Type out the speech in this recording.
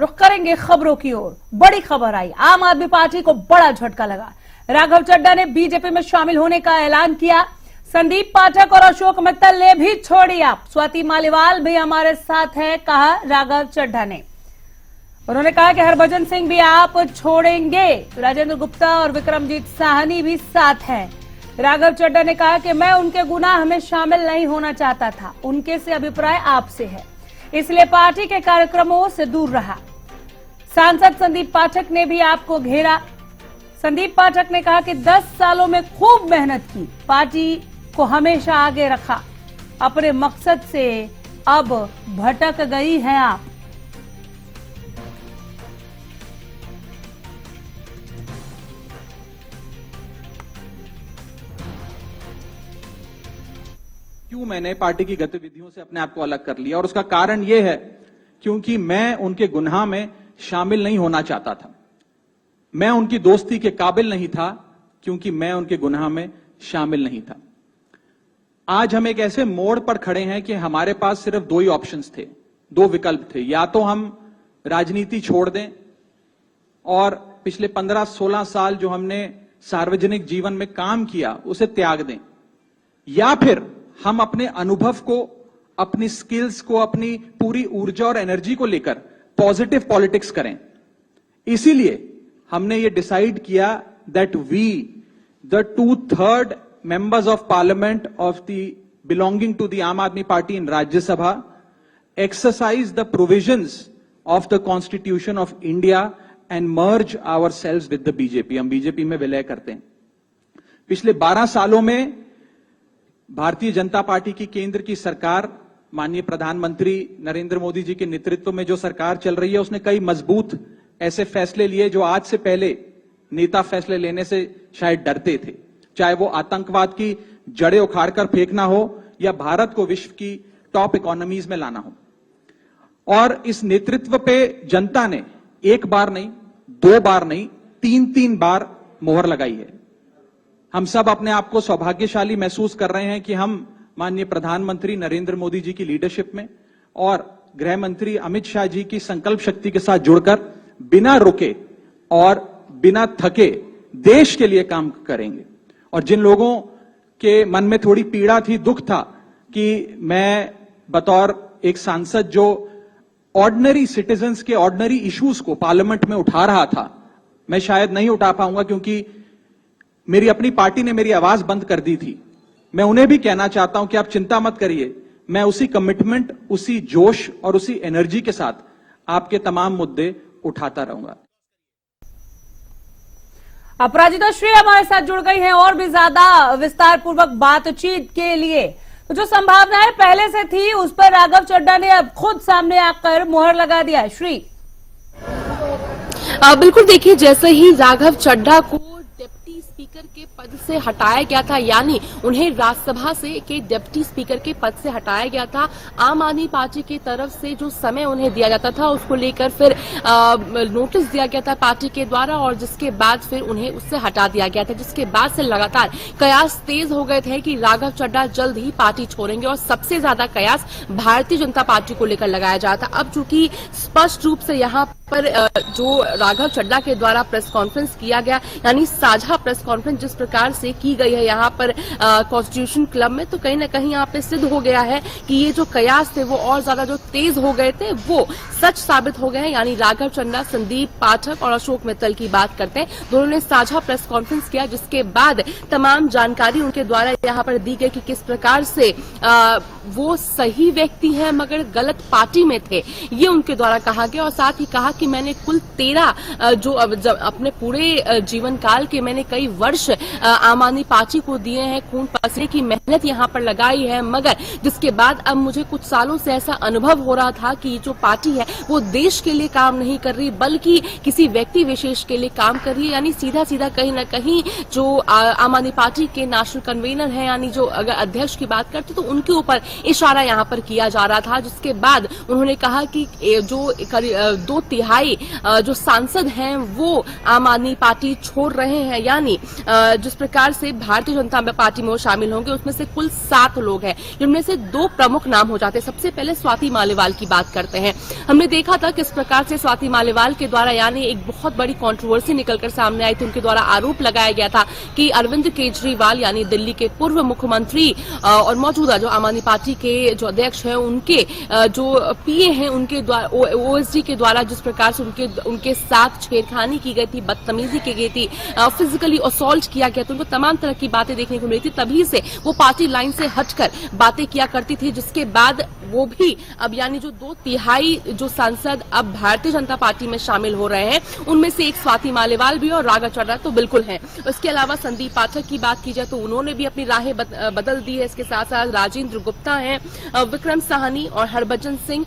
रुख करेंगे खबरों की ओर। बड़ी खबर आई, आम आदमी पार्टी को बड़ा झटका लगा। राघव चड्ढा ने बीजेपी में शामिल होने का ऐलान किया। संदीप पाठक और अशोक मित्तल ने भी छोड़ी आप, स्वाति मालीवाल भी हमारे साथ है, कहा राघव चड्ढा ने। उन्होंने कहा कि हरभजन सिंह भी आप छोड़ेंगे। राजेंद्र गुप्ता और विक्रमजीत साहनी भी साथ हैं। राघव चड्ढा ने कहा कि मैं उनके गुनाह में शामिल नहीं होना चाहता था, उनके से अभिप्राय आपसे है, इसलिए पार्टी के कार्यक्रमों से दूर रहा। सांसद संदीप पाठक ने भी आपको घेरा। संदीप पाठक ने कहा कि 10 सालों में खूब मेहनत की, पार्टी को हमेशा आगे रखा, अपने मकसद से अब भटक गई हैं आप। क्यों मैंने पार्टी की गतिविधियों से अपने आप को अलग कर लिया, और उसका कारण यह है क्योंकि मैं उनके गुनाह में शामिल नहीं होना चाहता था। मैं उनकी दोस्ती के काबिल नहीं था क्योंकि मैं उनके गुनाह में शामिल नहीं था। आज हम एक ऐसे मोड़ पर खड़े हैं कि हमारे पास सिर्फ 2 ही ऑप्शंस थे, 2 विकल्प थे। या तो हम राजनीति छोड़ दें और पिछले 15-16 साल जो हमने सार्वजनिक जीवन में काम किया उसे त्याग दें, या फिर हम अपने अनुभव को, अपनी स्किल्स को, अपनी पूरी ऊर्जा और एनर्जी को लेकर पॉजिटिव पॉलिटिक्स करें। इसीलिए हमने ये डिसाइड किया that we the 2/3 members of parliament of the belonging to the Aam Aadmi Party in Rajya Sabha exercise the provisions of the Constitution of India and merge ourselves with the BJP। हम BJP में विलय करते हैं। पिछले 12 सालों में Bharatiya Janata party की केंद्र की सरकार, माननीय प्रधानमंत्री नरेंद्र मोदी जी के नेतृत्व में जो सरकार चल रही है, उसने कई मजबूत ऐसे फैसले लिए जो आज से पहले नेता फैसले लेने से शायद डरते थे। चाहे वो आतंकवाद की जड़ें उखाड़कर फेंकना हो या भारत को विश्व की टॉप इकोनॉमीज में लाना हो। और इस नेतृत्व पे जनता ने 1 बार नहीं, 2 बार नहीं, 3-3 बार मोहर लगाई है। हम सब अपने आप को सौभाग्यशाली महसूस कर रहे हैं कि हम माननीय प्रधानमंत्री नरेंद्र मोदी जी की लीडरशिप में और गृह मंत्री अमित शाह जी की संकल्प शक्ति के साथ जुड़कर बिना रुके और बिना थके देश के लिए काम करेंगे। और जिन लोगों के मन में थोड़ी पीड़ा थी, दुख था कि मैं बतौर एक सांसद जो ऑर्डिनरी सिटीजन्स के ऑर्डिनरी इश्यूज को पार्लियामेंट में उठा रहा था, मैं शायद नहीं उठा पाऊंगा क्योंकि मेरी अपनी पार्टी ने मेरी आवाज बंद कर दी थी। मैं उन्हें भी कहना चाहता हूं कि आप चिंता मत करिए, मैं उसी कमिटमेंट, उसी जोश और उसी एनर्जी के साथ आपके तमाम मुद्दे उठाता रहूंगा। अपराजिता श्री हमारे साथ जुड़ गई हैं और भी ज्यादा विस्तार पूर्वक बातचीत के लिए। तो जो संभावनाएं पहले से थी उस पर राघव चड्ढा ने अब खुद सामने आकर मोहर लगा दिया है। श्री बिल्कुल, देखिए जैसे ही राघव चड्ढा को डिप्टी स्पीकर के पद से हटाया गया था, यानी उन्हें राज्यसभा से के डिप्टी स्पीकर के पद से हटाया गया था, आम आदमी पार्टी की तरफ से जो समय उन्हें दिया जाता था उसको लेकर फिर नोटिस दिया गया था पार्टी के द्वारा, और जिसके बाद फिर उन्हें उससे हटा दिया गया था, जिसके बाद से लगातार कयास तेज हो गए थे कि राघव चड्ढा जल्द ही पार्टी छोड़ेंगे। और सबसे ज्यादा कयास भारतीय जनता पार्टी को लेकर लगाया जा रहा था। अब चूंकि स्पष्ट रूप से यहाँ पर जो राघव चड्ढा के द्वारा प्रेस कॉन्फ्रेंस किया गया, यानी साझा प्रेस कॉन्फ्रेंस जिस प्रकार से की गई है यहाँ पर कॉन्स्टिट्यूशन क्लब में, तो कहीं ना कहीं यहाँ पे सिद्ध हो गया है कि ये जो कयास थे वो और ज्यादा जो तेज हो गए थे वो सच साबित हो गए हैं। यानी राघव चड्ढा, संदीप पाठक और अशोक मित्तल की बात करते हैं, दोनों ने साझा प्रेस कॉन्फ्रेंस किया, जिसके बाद तमाम जानकारी उनके द्वारा यहाँ पर दी गई कि किस प्रकार से वो सही व्यक्ति है मगर गलत पार्टी में थे, ये उनके द्वारा कहा गया। और साथ ही कहा कि मैंने कुल 13 जो अपने पूरे जीवन काल के मैंने कई वर्ष आम आदमी पार्टी को दिए हैं, खून पसीने की मेहनत यहाँ पर लगाई है, मगर जिसके बाद अब मुझे कुछ सालों से ऐसा अनुभव हो रहा था कि जो पार्टी है वो देश के लिए काम नहीं कर रही बल्कि किसी व्यक्ति विशेष के लिए काम कर रही है। यानी सीधा सीधा कहीं ना कहीं जो आम आदमी पार्टी के नेशनल कन्वीनर हैं, यानी जो अगर अध्यक्ष की बात करते तो उनके ऊपर इशारा यहाँ पर किया जा रहा था। जिसके बाद उन्होंने कहा कि जो 2/3 जो सांसद हैं वो आम आदमी पार्टी छोड़ रहे हैं, यानी जिस प्रकार से भारतीय जनता पार्टी में वो शामिल होंगे, उसमें से कुल 7 लोग हैं, जिनमें से 2 प्रमुख नाम हो जाते हैं। सबसे पहले स्वाति मालीवाल की बात करते हैं। हमने देखा था किस प्रकार से स्वाति मालीवाल के द्वारा यानी एक बहुत बड़ी कंट्रोवर्सी निकलकर सामने आई थी। उनके द्वारा आरोप लगाया गया था कि अरविंद केजरीवाल यानी दिल्ली के पूर्व मुख्यमंत्री और मौजूदा जो आम आदमी पार्टी के जो अध्यक्ष हैं, उनके जो पीए हैं, उनके द्वारा ओएसडी के द्वारा जिस प्रकार से उनके साथ छेड़खानी की गई थी, बदतमीजी की गई थी, फिजिकली असॉल्ट किया गया, तो उनको तमाम तरह की बातें देखने को मिली थी। तभी से वो पार्टी लाइन से हटकर बातें किया करती थी, जिसके बाद वो भी अब यानी जो 2/3 जो सांसद अब भारतीय जनता पार्टी में शामिल हो रहे हैं, उनमें से एक स्वाति मालीवाल भी और राघव चड्ढा तो बिल्कुल हैं। इसके अलावा संदीप पाठक की बात की जाए तो उन्होंने भी अपनी राहें बदल दी है। इसके साथ साथ राजेंद्र गुप्ता हैं, विक्रम साहनी और हरभजन सिंह